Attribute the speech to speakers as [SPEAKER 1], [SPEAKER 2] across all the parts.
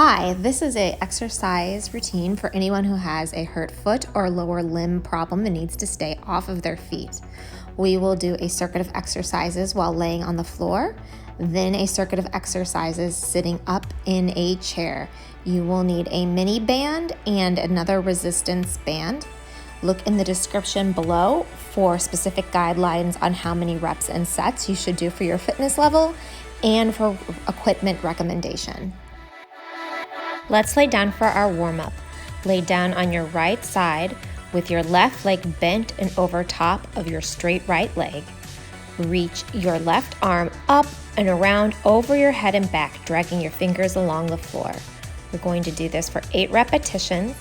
[SPEAKER 1] Hi, this is an exercise routine for anyone who has a hurt foot or lower limb problem and needs to stay off of their feet. We will do a circuit of exercises while laying on the floor, then a circuit of exercises sitting up in a chair. You will need a mini band and another resistance band. Look in the description below for specific guidelines on how many reps and sets you should do for your fitness level and for equipment recommendation. Let's lay down for our warm-up. Lay down on your right side with your left leg bent and over top of your straight right leg. Reach your left arm up and around over your head and back, dragging your fingers along the floor. We're going to do this for 8 repetitions,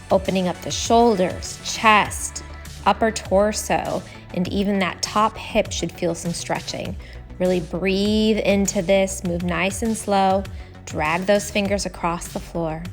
[SPEAKER 1] opening up the shoulders, chest, upper torso, and even that top hip should feel some stretching. Really breathe into this, move nice and slow. Drag those fingers across the floor.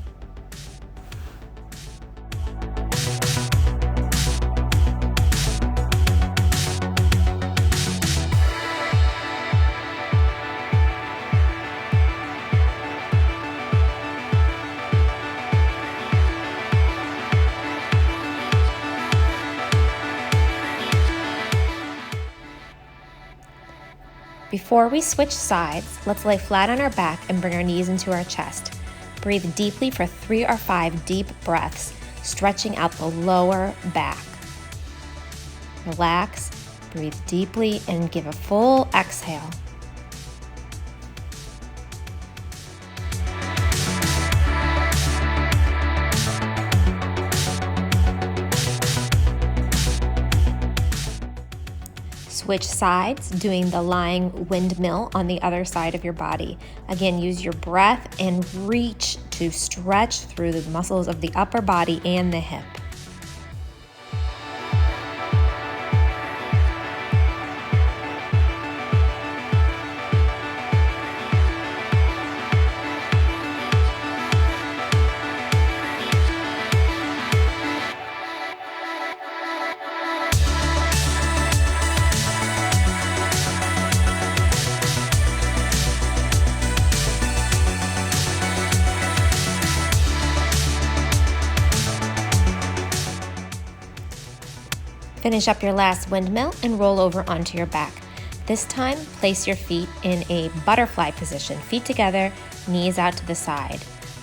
[SPEAKER 1] Before we switch sides, let's lay flat on our back and bring our knees into our chest. Breathe deeply for 3 or 5 deep breaths, stretching out the lower back. Relax, breathe deeply, and give a full exhale. Switch sides, doing the lying windmill on the other side of your body. Again, use your breath and reach to stretch through the muscles of the upper body and the hip. Finish up your last windmill and roll over onto your back. This time, place your feet in a butterfly position, feet together, knees out to the side.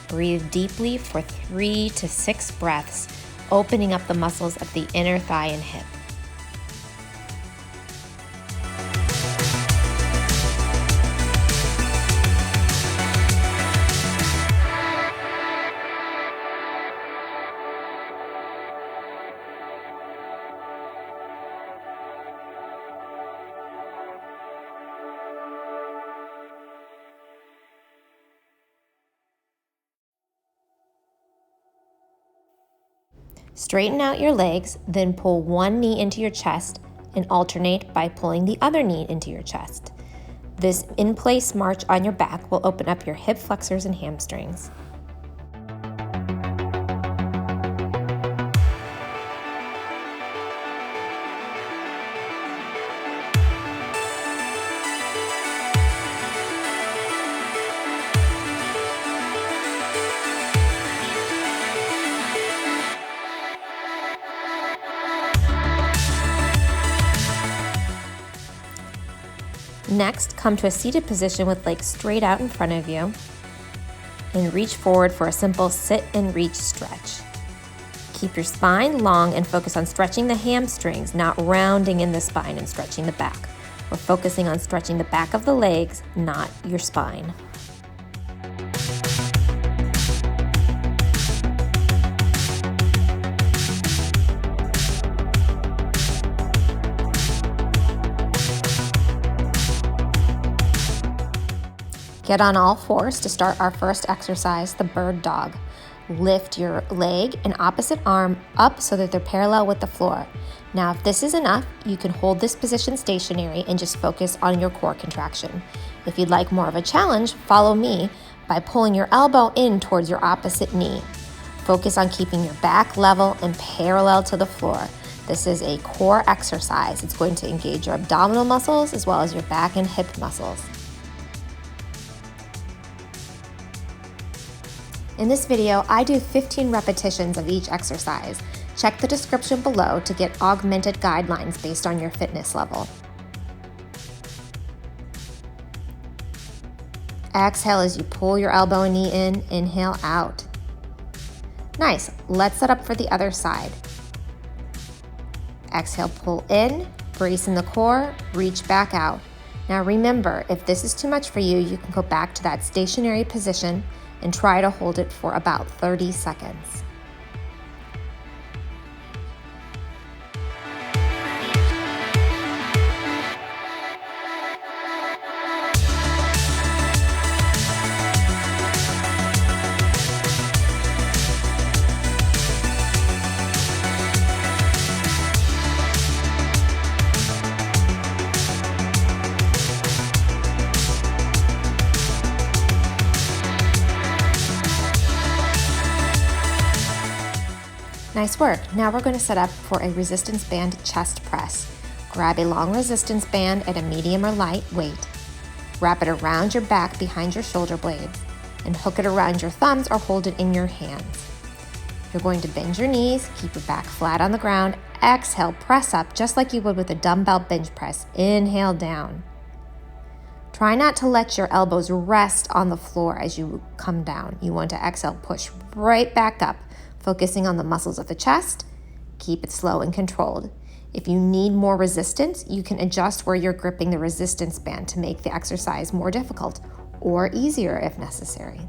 [SPEAKER 1] Breathe deeply for 3 to 6 breaths, opening up the muscles of the inner thigh and hip. Straighten out your legs, then pull one knee into your chest and alternate by pulling the other knee into your chest. This in-place march on your back will open up your hip flexors and hamstrings. Next, come to a seated position with legs straight out in front of you and reach forward for a simple sit and reach stretch. Keep your spine long and focus on stretching the hamstrings, not rounding in the spine and stretching the back. We're focusing on stretching the back of the legs, not your spine. Get on all fours to start our first exercise, the bird dog. Lift your leg and opposite arm up so that they're parallel with the floor. Now, if this is enough, you can hold this position stationary and just focus on your core contraction. If you'd like more of a challenge, follow me by pulling your elbow in towards your opposite knee. Focus on keeping your back level and parallel to the floor. This is a core exercise. It's going to engage your abdominal muscles as well as your back and hip muscles. In this video, I do 15 repetitions of each exercise. Check the description below to get augmented guidelines based on your fitness level. Exhale as you pull your elbow and knee in, inhale out. Nice, let's set up for the other side. Exhale, pull in, brace in the core, reach back out. Now remember, if this is too much for you, you can go back to that stationary position and try to hold it for about 30 seconds. Nice work. Now we're going to set up for a resistance band chest press. Grab a long resistance band at a medium or light weight. Wrap it around your back behind your shoulder blades and hook it around your thumbs or hold it in your hands. You're going to bend your knees, keep your back flat on the ground. Exhale, press up just like you would with a dumbbell bench press. Inhale down. Try not to let your elbows rest on the floor as you come down. You want to exhale, push right back up, focusing on the muscles of the chest. Keep it slow and controlled. If you need more resistance, you can adjust where you're gripping the resistance band to make the exercise more difficult or easier if necessary.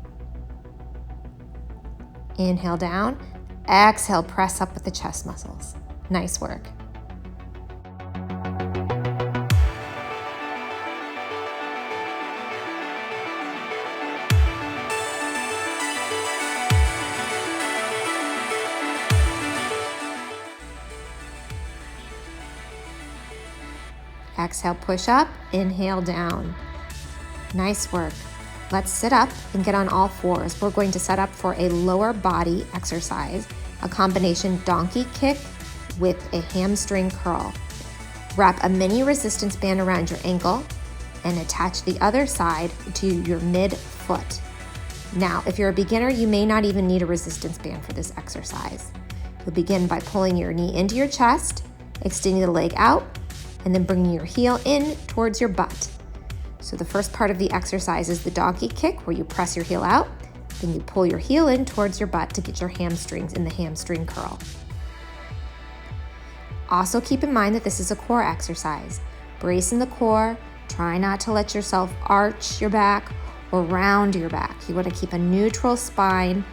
[SPEAKER 1] Inhale down, exhale, press up with the chest muscles. Nice work. Exhale, push up, inhale down. Nice work. Let's sit up and get on all fours. We're going to set up for a lower body exercise, a combination donkey kick with a hamstring curl. Wrap a mini resistance band around your ankle and attach the other side to your mid-foot. Now, if you're a beginner, you may not even need a resistance band for this exercise. You'll begin by pulling your knee into your chest, extending the leg out, and then bringing your heel in towards your butt. So the first part of the exercise is the donkey kick, where you press your heel out, then you pull your heel in towards your butt to get your hamstrings in the hamstring curl. Also keep in mind that this is a core exercise. Brace in the core, try not to let yourself arch your back or round your back. You want to keep a neutral spine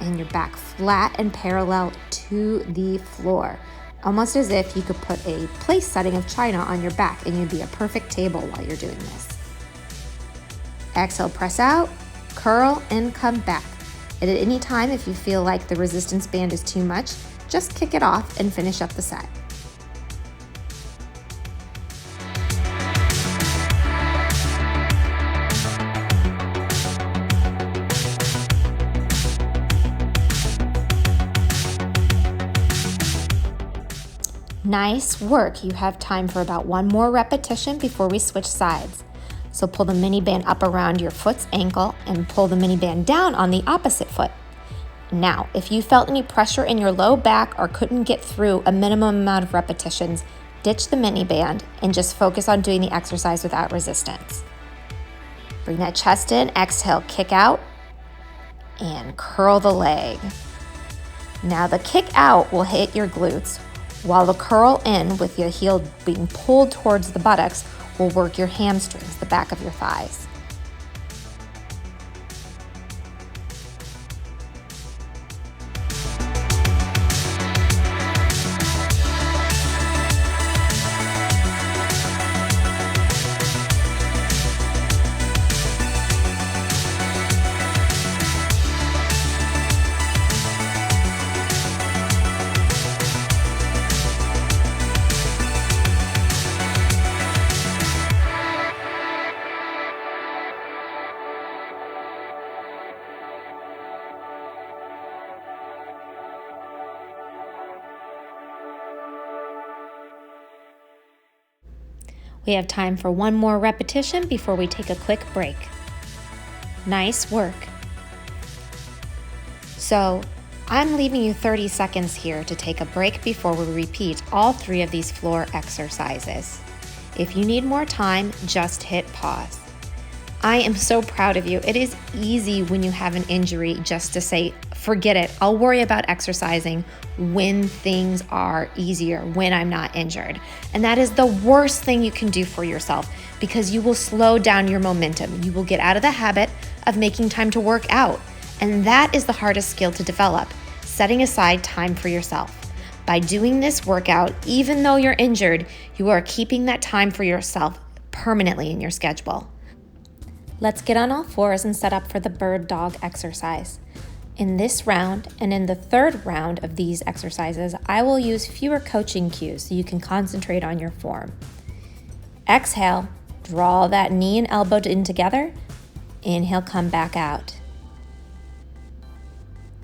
[SPEAKER 1] and your back flat and parallel to the floor. Almost as if you could put a place setting of china on your back and you'd be a perfect table while you're doing this. Exhale, press out, curl, and come back. And at any time, if you feel like the resistance band is too much, just kick it off and finish up the set. Nice work. You have time for about one more repetition before we switch sides. So pull the mini band up around your foot's ankle and pull the mini band down on the opposite foot. Now, if you felt any pressure in your low back or couldn't get through a minimum amount of repetitions, ditch the mini band and just focus on doing the exercise without resistance. Bring that chest in, exhale, kick out, and curl the leg. Now the kick out will hit your glutes, while the curl in with your heel being pulled towards the buttocks will work your hamstrings, the back of your thighs. We have time for one more repetition before we take a quick break. Nice work. So I'm leaving you 30 seconds here to take a break before we repeat all 3 of these floor exercises. If you need more time, just hit pause. I am so proud of you. It is easy when you have an injury just to say, forget it. I'll worry about exercising when things are easier, when I'm not injured. And that is the worst thing you can do for yourself because you will slow down your momentum. You will get out of the habit of making time to work out. And that is the hardest skill to develop, setting aside time for yourself. By doing this workout, even though you're injured, you are keeping that time for yourself permanently in your schedule. Let's get on all fours and set up for the bird dog exercise. In this round and in the 3rd round of these exercises, I will use fewer coaching cues so you can concentrate on your form. Exhale, draw that knee and elbow in together. Inhale, come back out.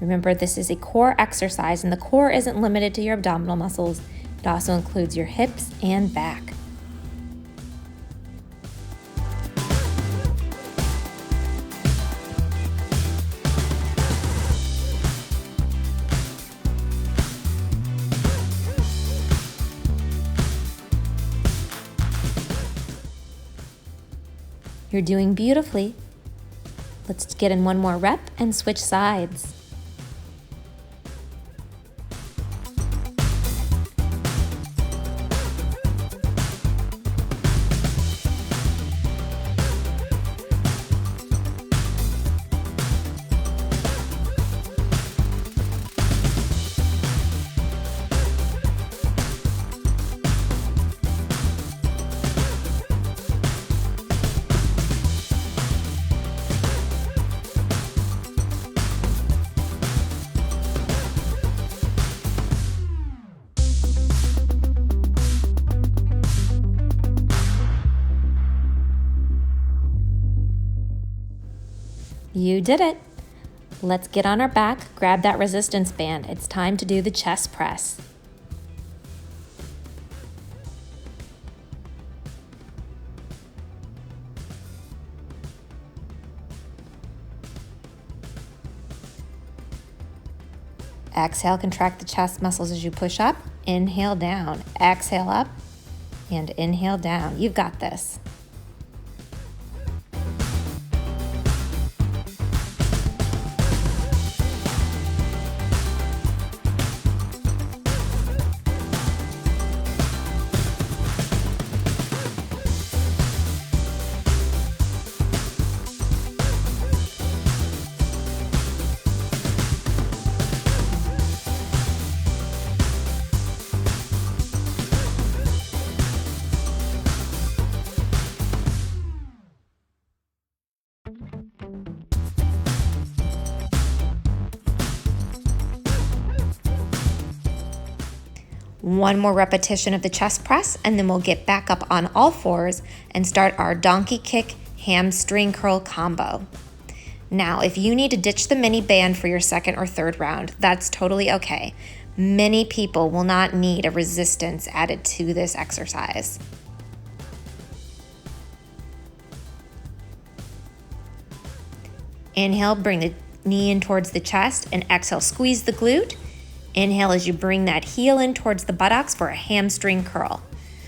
[SPEAKER 1] Remember, this is a core exercise, and the core isn't limited to your abdominal muscles. It also includes your hips and back. You're doing beautifully. Let's get in one more rep and switch sides. You did it. Let's get on our back, grab that resistance band. It's time to do the chest press. Exhale, contract the chest muscles as you push up. Inhale down, exhale up, and inhale down. You've got this. One more repetition of the chest press, and then we'll get back up on all fours and start our donkey kick hamstring curl combo. Now, if you need to ditch the mini band for your 2nd or 3rd round, that's totally okay. Many people will not need a resistance added to this exercise. Inhale, bring the knee in towards the chest, and exhale, squeeze the glute. Inhale as you bring that heel in towards the buttocks for a hamstring curl.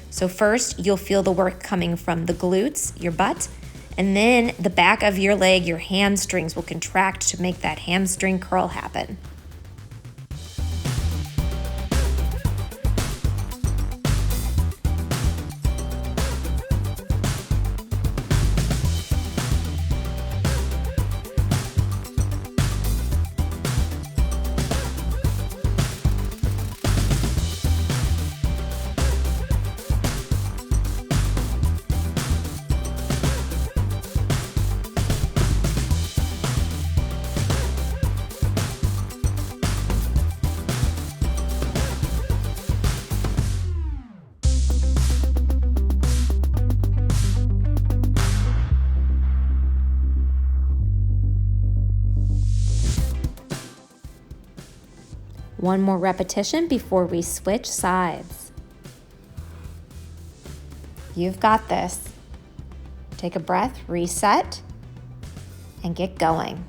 [SPEAKER 1] So first, you'll feel the work coming from the glutes, your butt, and then the back of your leg, your hamstrings will contract to make that hamstring curl happen. One more repetition before we switch sides. You've got this. Take a breath, reset, and get going.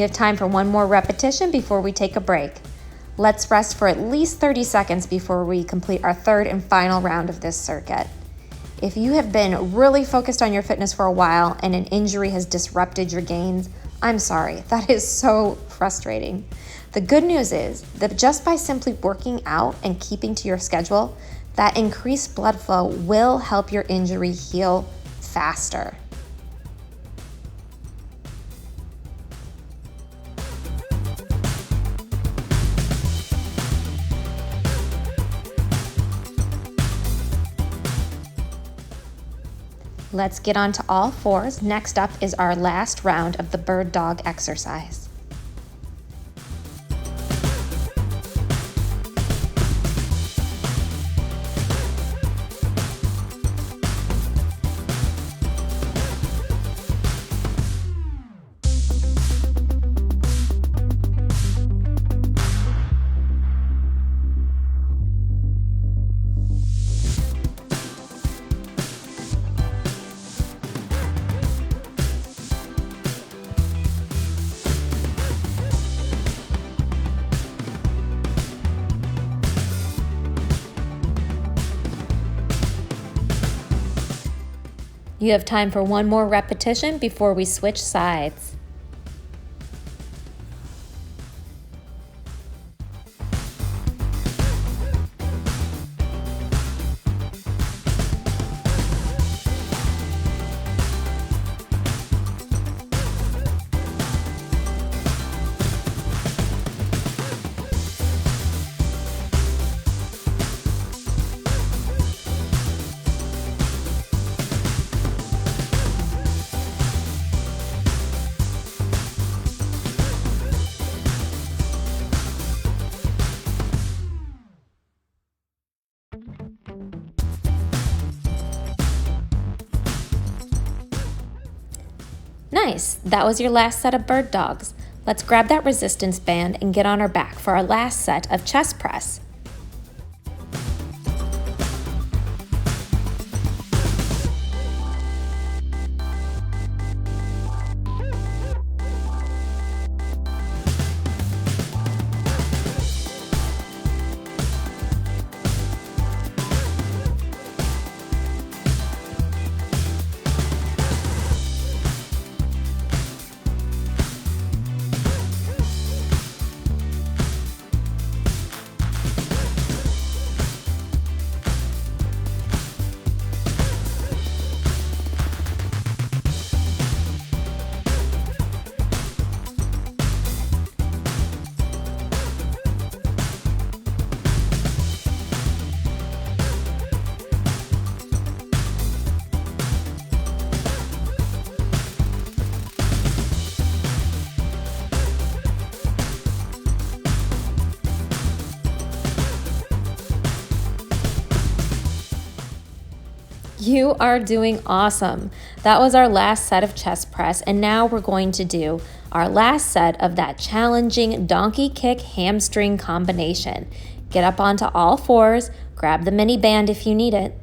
[SPEAKER 1] You have time for one more repetition before we take a break. Let's rest for at least 30 seconds before we complete our third and final round of this circuit. If you have been really focused on your fitness for a while and an injury has disrupted your gains, I'm sorry, that is so frustrating. The good news is that just by simply working out and keeping to your schedule, that increased blood flow will help your injury heal faster. Let's get on to all fours. Next up is our last round of the bird dog exercise. You have time for one more repetition before we switch sides. Nice, that was your last set of bird dogs. Let's grab that resistance band and get on our back for our last set of chest press. You are doing awesome. That was our last set of chest press, and now we're going to do our last set of that challenging donkey kick hamstring combination. Get up onto all fours, grab the mini band if you need it.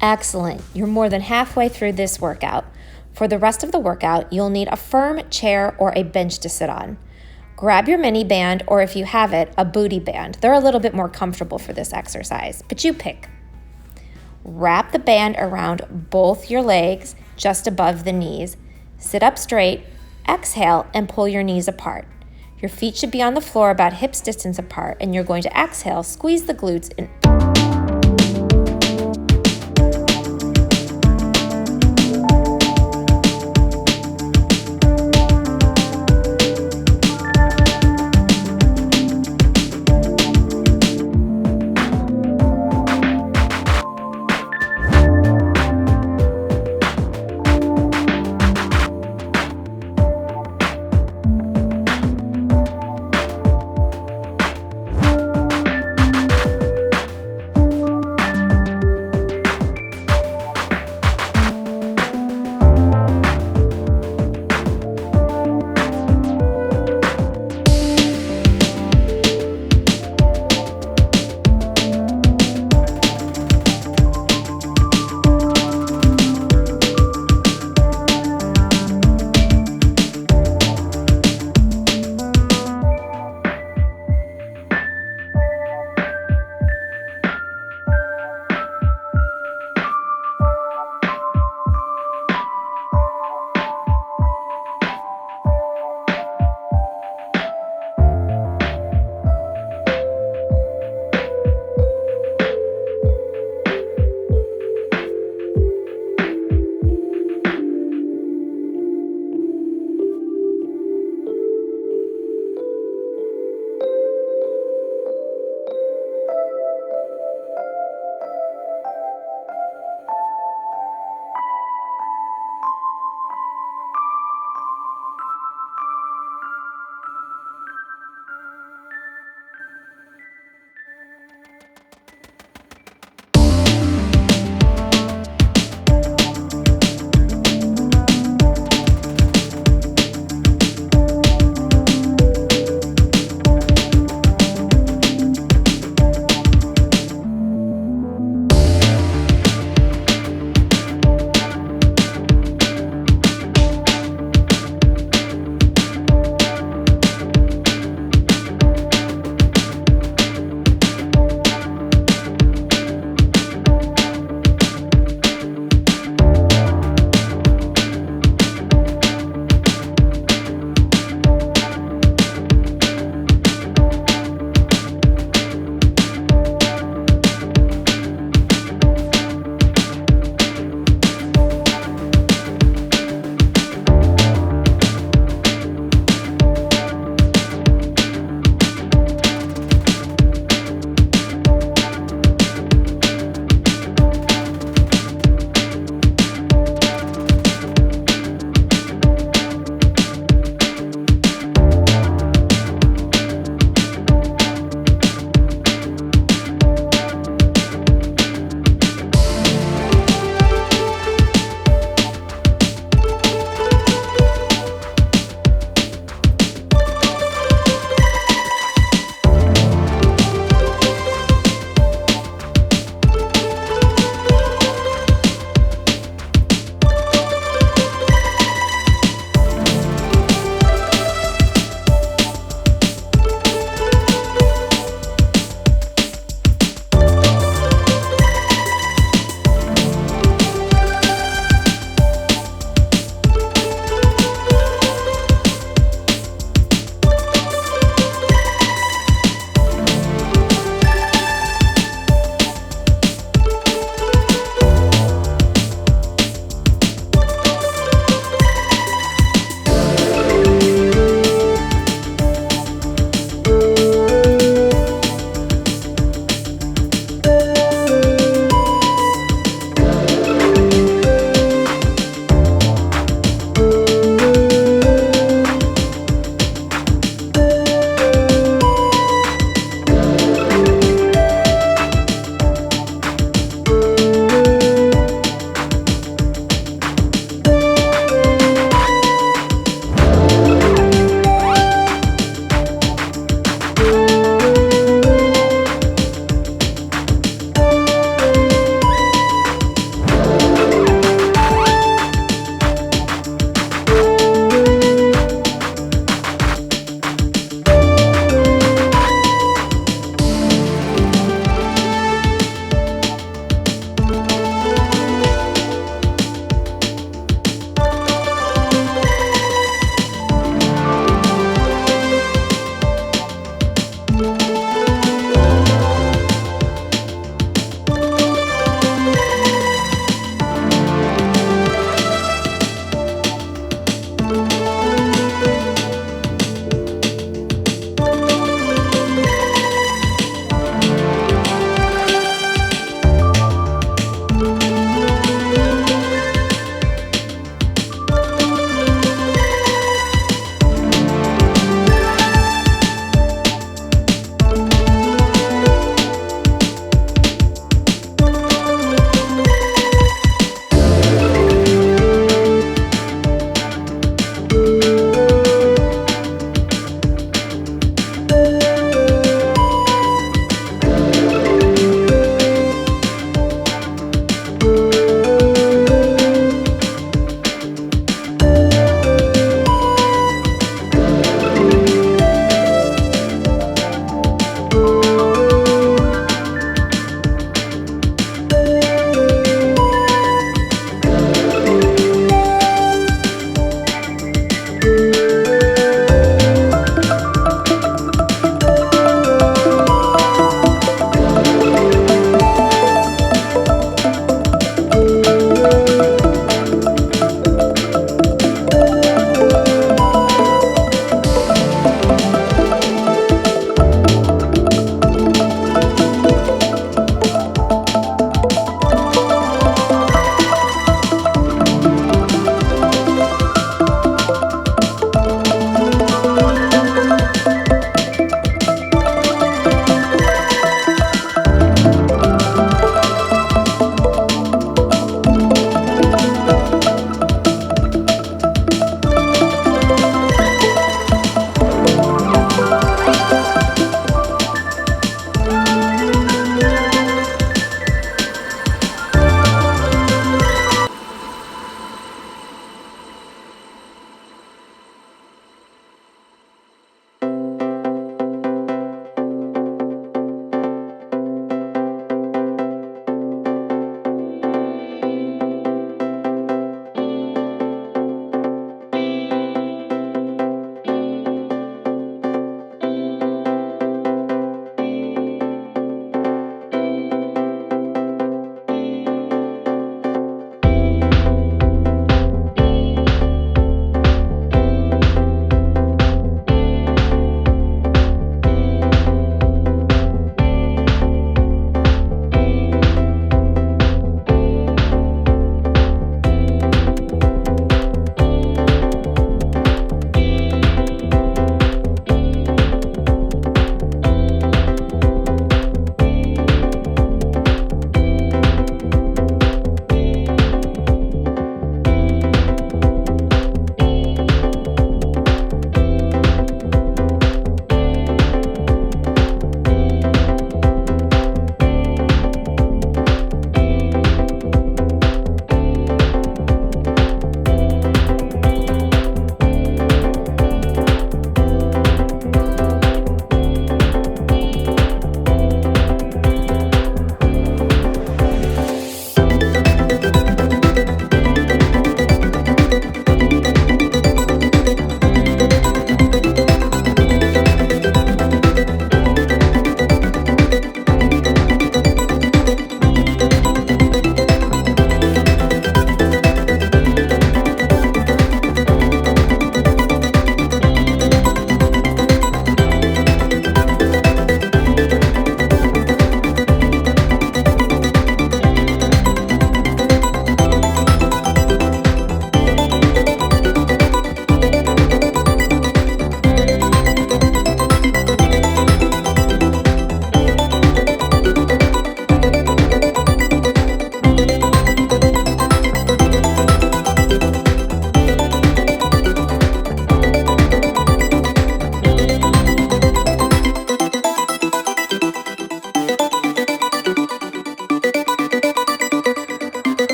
[SPEAKER 1] Excellent. You're more than halfway through this workout. For the rest of the workout, you'll need a firm chair or a bench to sit on. Grab your mini band, or if you have it, a booty band. They're a little bit more comfortable for this exercise, but you pick. Wrap the band around both your legs just above the knees. Sit up straight, exhale, and pull your knees apart. Your feet should be on the floor about hips distance apart, and you're going to exhale, squeeze the glutes, and